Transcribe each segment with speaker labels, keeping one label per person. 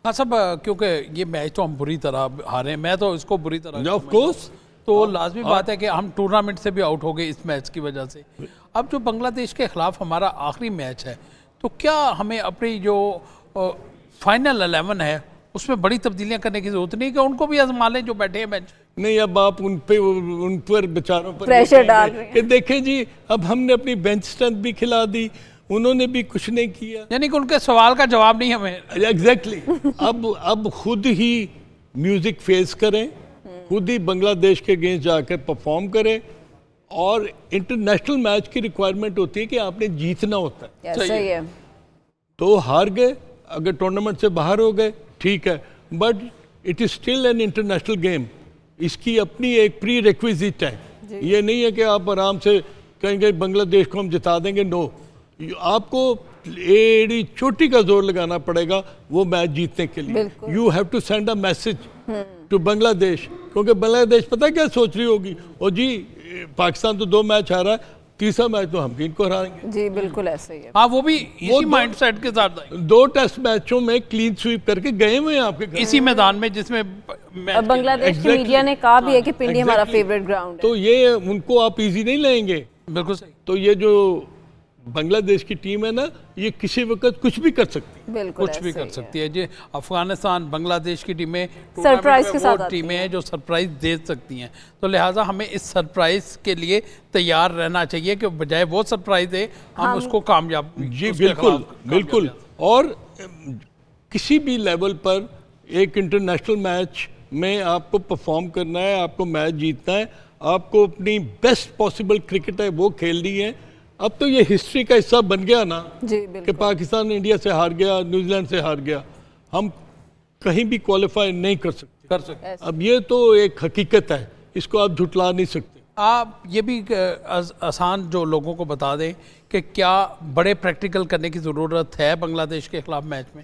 Speaker 1: हाँ सब, क्योंकि ये मैच तो हम बुरी तरह हारे, मैं तो इसको बुरी तरह
Speaker 2: ऑफ कोर्स,
Speaker 1: तो लाजमी बात है कि हम टूर्नामेंट से भी आउट हो गए इस मैच की वजह से। अब जो बांग्लादेश के खिलाफ हमारा आखिरी मैच है, तो क्या हमें अपनी जो फाइनल 11 है उसमें बड़ी तब्दीलियां करने की जरूरत नहीं कि उनको भी आजमा लें जो बैठे हैं मैच?
Speaker 2: नहीं, अब आप उन पर बेचारों पर
Speaker 3: प्रेशर डाल रहे हैं
Speaker 2: कि देखें जी, अब हमने अपनी बेंच स्ट्रेंथ भी खिला दी, उन्होंने भी कुछ नहीं किया,
Speaker 1: यानी कि उनके सवाल का जवाब नहीं हमें।
Speaker 2: एग्जैक्टली अब खुद ही म्यूजिक फेस करें, खुद ही बांग्लादेश के अगेंस्ट जाकर परफॉर्म करें, और इंटरनेशनल मैच की रिक्वायरमेंट होती है कि आपने जीतना होता है।
Speaker 3: सही है।
Speaker 2: तो हार गए, अगर टूर्नामेंट से बाहर हो गए ठीक है, but it is still an international game, इसकी अपनी एक प्री रिक्विजिट है। ये नहीं है कि आप आराम से कहेंगे बांग्लादेश को हम जिता देंगे, नो, आपको एड़ी चोटी का जोर लगाना पड़ेगा वो मैच जीतने के लिए। You have to send a message to Bangladesh, क्योंकि बांग्लादेश पता क्या सोच रही होगी, और जी पाकिस्तान तो 2 मैच हारा है, तीसरा मैच तो हम इनको हराएंगे।
Speaker 3: जी बिल्कुल ऐसे ही है।
Speaker 1: हाँ, वो भी इसी माइंडसेट के साथ
Speaker 2: 2 टेस्ट मैचों में क्लीन स्वीप करके गए हुए हैं आपके घर,
Speaker 1: इसी मैदान में जिसमें
Speaker 3: बांग्लादेश की मीडिया ने कहा भी है कि पिंडी हमारा फेवरेट ग्राउंड है।
Speaker 2: तो ये उनको आप इजी नहीं लेंगे।
Speaker 1: बिल्कुल सही।
Speaker 2: तो ये जो बांग्लादेश की टीम है ना, ये किसी वक्त कुछ भी कर सकती है,
Speaker 3: बिल्कुल
Speaker 1: कुछ भी कर सकती है। जी, अफगानिस्तान, बांग्लादेश की टीमें
Speaker 3: सरप्राइज के साथ
Speaker 1: टीमें हैं जो सरप्राइज दे सकती हैं, तो लिहाजा हमें इस सरप्राइज के लिए तैयार रहना चाहिए कि बजाय वो सरप्राइज दे हम उसको कामयाब।
Speaker 2: जी बिल्कुल बिल्कुल। और किसी भी लेवल पर एक इंटरनेशनल मैच में आपको परफॉर्म करना है, आपको मैच जीतना है, आपको अपनी बेस्ट पॉसिबल क्रिकेट है वो खेलनी है। अब तो ये हिस्ट्री का हिस्सा बन गया ना कि पाकिस्तान इंडिया से हार गया, न्यूजीलैंड से हार गया, हम कहीं भी क्वालिफाई नहीं कर सकते। अब ये तो एक हकीकत है, इसको आप झुटला नहीं सकते।
Speaker 1: आप ये भी आसान जो लोगों को बता दें कि क्या बड़े प्रैक्टिकल करने की ज़रूरत है बांग्लादेश के खिलाफ मैच में?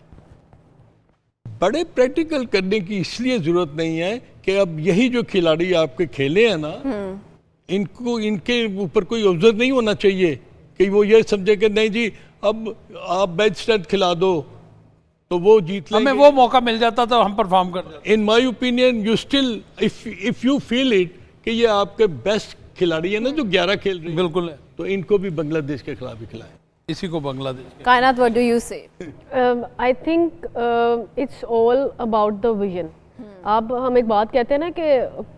Speaker 2: बड़े प्रैक्टिकल करने की इसलिए ज़रूरत नहीं है कि अब यही जो खिलाड़ी आपके खेले हैं ना, इनको इनके ऊपर कोई ऑब्जर्व नहीं होना चाहिए कि वो ये समझे कि नहीं जी अब आप बेंच स्ट्रेंथ खिला दो तो वो जीत लेंगे।
Speaker 1: हमें वो मौका मिल जाता तो हम परफॉर्म कर जाते।
Speaker 2: In my opinion you still if you feel it कि ये आपके बेस्ट खिलाड़ी है ना जो 11 खेल रहे हैं,
Speaker 1: बिल्कुल है,
Speaker 2: तो इनको भी बांग्लादेश के खिलाफ ही खिलाएं।
Speaker 1: इसी को बांग्लादेश।
Speaker 3: कायनात, व्हाट डू यू से?
Speaker 4: I think it's all about the vision. अब हम एक बात कहते हैं ना कि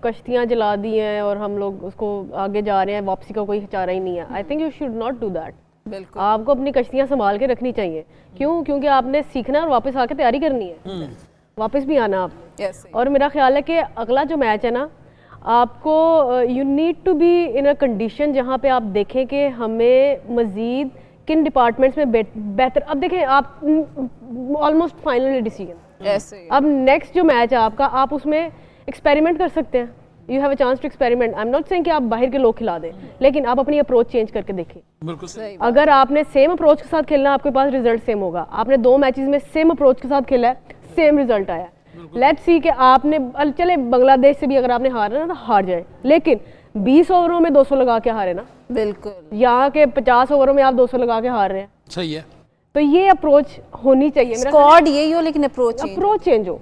Speaker 4: कश्तियाँ जला दी हैं और हम लोग उसको आगे जा रहे हैं, वापसी का कोई चारा ही नहीं है। I think you should not do that.
Speaker 3: बिल्कुल,
Speaker 4: आपको अपनी कश्तियाँ संभाल के रखनी चाहिए। क्यों? क्योंकि आपने सीखना और वापस आके तैयारी करनी है, वापस भी आना आप। और मेरा ख्याल है कि अगला जो मैच है ना, आपको you need to be in a condition जहाँ पे आप देखें कि हमें मज़ीद किन डिपार्टमेंट्स में बेहतर। अब देखें, आप ऑलमोस्ट फाइनल डिसीजन, अब नेक्स्ट जो मैच है आपका, आप उसमें एक्सपेरिमेंट कर सकते हैं। You have a chance to experiment. I am not saying कि आप बाहर के लोग खिला दें, लेकिन आप अपनी अप्रोच चेंज करके देखें।
Speaker 1: बिल्कुल सही।
Speaker 4: अगर आपने सेम अप्रोच के साथ खेलना, आपके पास रिजल्ट सेम होगा। आपने 2 मैचेस में सेम अप्रोच के साथ खेला है, सेम रिजल्ट आया। लेट्स सी कि आपने, चले बांग्लादेश से भी अगर आपने हारा ना तो हार जाए, लेकिन 20 ओवरों में 200 लगा के हारे ना।
Speaker 3: बिल्कुल।
Speaker 4: यहाँ के 50 ओवरों में आप 200 लगा के हार रहे हैं।
Speaker 1: सही है।
Speaker 4: तो ये अप्रोच होनी चाहिए।
Speaker 3: स्क्वाड यही हो, लेकिन अप्रोच
Speaker 4: चेंज हो।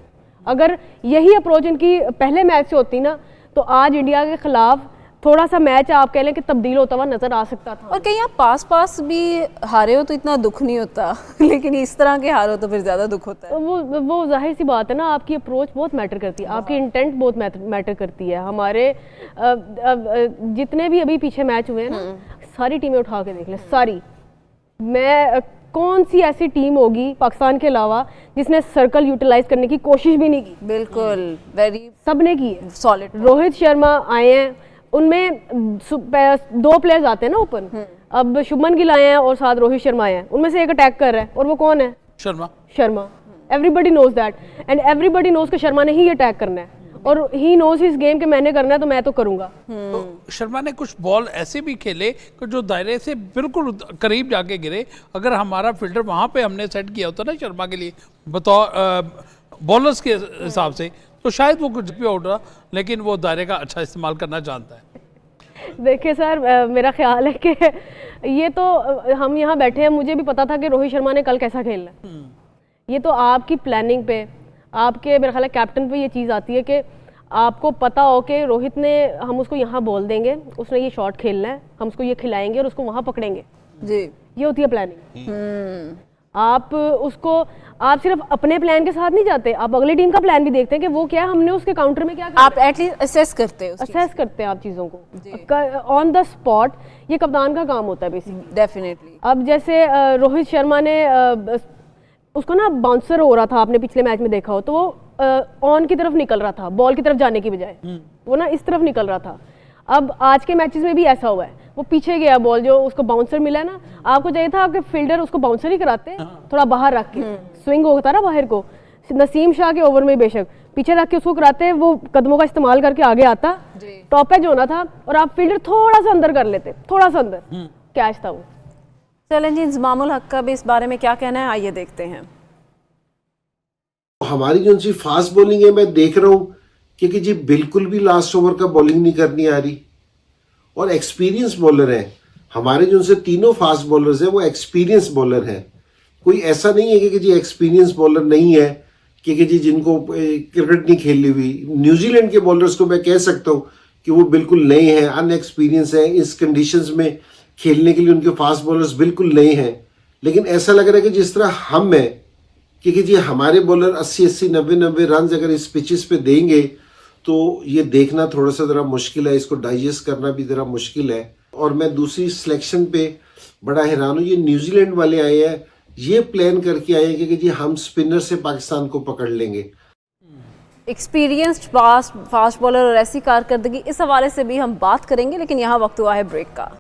Speaker 4: अगर यही अप्रोच इनकी पहले मैच से होती ना, तो आज इंडिया के खिलाफ थोड़ा सा मैच आप कह लें कि तब्दील होता हुआ नजर आ सकता था।
Speaker 3: और कहीं आप पास भी हारे हो तो इतना दुख नहीं होता, लेकिन इस तरह के हारो तो फिर ज्यादा दुख होता है।
Speaker 4: वो जाहिर सी बात है ना, आपकी अप्रोच बहुत मैटर करती है, आपकी इंटेंट बहुत मैटर करती है। हमारे जितने भी अभी पीछे मैच हुए हैं ना, सारी टीमें उठा के देख ले, सारी। मैं कौन सी ऐसी टीम होगी पाकिस्तान के अलावा जिसने सर्कल यूटिलाइज करने की कोशिश भी नहीं की?
Speaker 3: बिल्कुल, वेरी
Speaker 4: सबने की है।
Speaker 3: सॉलिड।
Speaker 4: रोहित शर्मा आए हैं, उनमें 2 प्लेयर्स आते हैं ना ओपन। अब शुभमन गिल आए हैं और साथ रोहित शर्मा आए हैं, उनमें से एक अटैक कर रहा है, और वो कौन है? Sharma. Everybody knows that, and everybody knows कि शर्मा ने ही अटैक करना है, और ही नोज हिज गेम कि मैंने करना है तो मैं तो करूंगा।
Speaker 1: तो शर्मा ने कुछ बॉल ऐसे भी खेले कि जो दायरे से बिल्कुल करीब जाके गिरे। अगर हमारा फील्डर वहां पे हमने सेट किया होता ना शर्मा के लिए बतौर बॉलर्स के हिसाब से, तो शायद वो कुछ भी आउट रहा, लेकिन वो दायरे का अच्छा इस्तेमाल करना जानता है।
Speaker 4: देखिए सर, मेरा ख्याल है कि ये तो हम यहाँ बैठे हैं, मुझे भी पता था कि रोहित शर्मा ने कल कैसा खेलना है। ये तो आपकी प्लानिंग पे, आपके मेरा ख्याल है कैप्टन पे ये चीज़ आती है कि आपको पता हो कि रोहित ने, हम उसको यहाँ बोल देंगे, उसने ये शॉट खेलना है, हम उसको ये खिलाएंगे और उसको वहाँ पकड़ेंगे
Speaker 3: जी।
Speaker 4: ये होती है प्लानिंग। आप सिर्फ अपने प्लान के साथ नहीं जाते, आप अगली टीम का प्लान भी देखते हैं कि वो क्या है, हमने उसके काउंटर में क्या करना है।
Speaker 3: आप एटलीस्ट असेस करते हो,
Speaker 4: असेस करते हैं आप चीज़ों को ऑन द स्पॉट। ये कप्तान का काम होता है बेसिकली।
Speaker 3: डेफिनेटली।
Speaker 4: अब जैसे रोहित शर्मा ने उसको ना बाउंसर हो रहा था, आपने पिछले मैच में देखा हो, तो वो ऑन की तरफ निकल रहा था, बॉल की तरफ जाने की बजाय वो ना इस तरफ निकल रहा था। अब आज के मैचेस में भी ऐसा हुआ है, वो पीछे गया बॉल, जो उसको बाउंसर मिला है ना, आपको चाहिए था आपके फील्डर उसको बाउंसर ही कराते, थोड़ा बाहर रख के, स्विंग होता ना बाहर को, नसीम शाह के ओवर में बेशक पीछे रख के उसको कराते, वो कदमों का इस्तेमाल करके आगे आता, टॉप एज होना था और आप फील्डर थोड़ा सा अंदर कर लेते, थोड़ा सा अंदर, कैच था वो।
Speaker 3: चलें जी, इंजमामुल हक का भी इस बारे में क्या कहना है, आइए देखते हैं।
Speaker 5: हमारी जो सी फास्ट बॉलिंग है, मैं देख रहा हूं कि जी बिल्कुल भी लास्ट ओवर का बॉलिंग नहीं करनी आ रही, और एक्सपीरियंस बॉलर है हमारे जो से तीनों फास्ट बॉलर्स हैं, वो एक्सपीरियंस बॉलर हैं। कोई ऐसा नहीं है कि जी एक्सपीरियंस बॉलर नहीं है, कि जी जिनको क्रिकेट नहीं खेली हुई। न्यूजीलैंड के बॉलर्स को मैं कह सकता हूं कि वो बिल्कुल नए हैं, अनएक्सपीरियंस हैं, इस कंडीशंस में खेलने के लिए उनके फास्ट बॉलर्स बिल्कुल नए हैं। लेकिन ऐसा लग रहा है कि जिस तरह हम हैं कि जी हमारे बॉलर 80-80, 90-90 रन अगर इस पिचेस पे देंगे तो ये देखना थोड़ा सा ज़रा मुश्किल है, इसको डाइजेस्ट करना भी ज़रा मुश्किल है। और मैं दूसरी सिलेक्शन पे बड़ा हैरान हूँ, ये न्यूजीलैंड वाले आए हैं, ये प्लान करके आए हैं कि जी हम स्पिनर से पाकिस्तान को पकड़ लेंगे।
Speaker 3: एक्सपीरियंस्ड फास्ट बॉलर और ऐसी कारकर्दगी, इस हवाले से भी हम बात करेंगे, लेकिन यहाँ वक्त हुआ है ब्रेक का।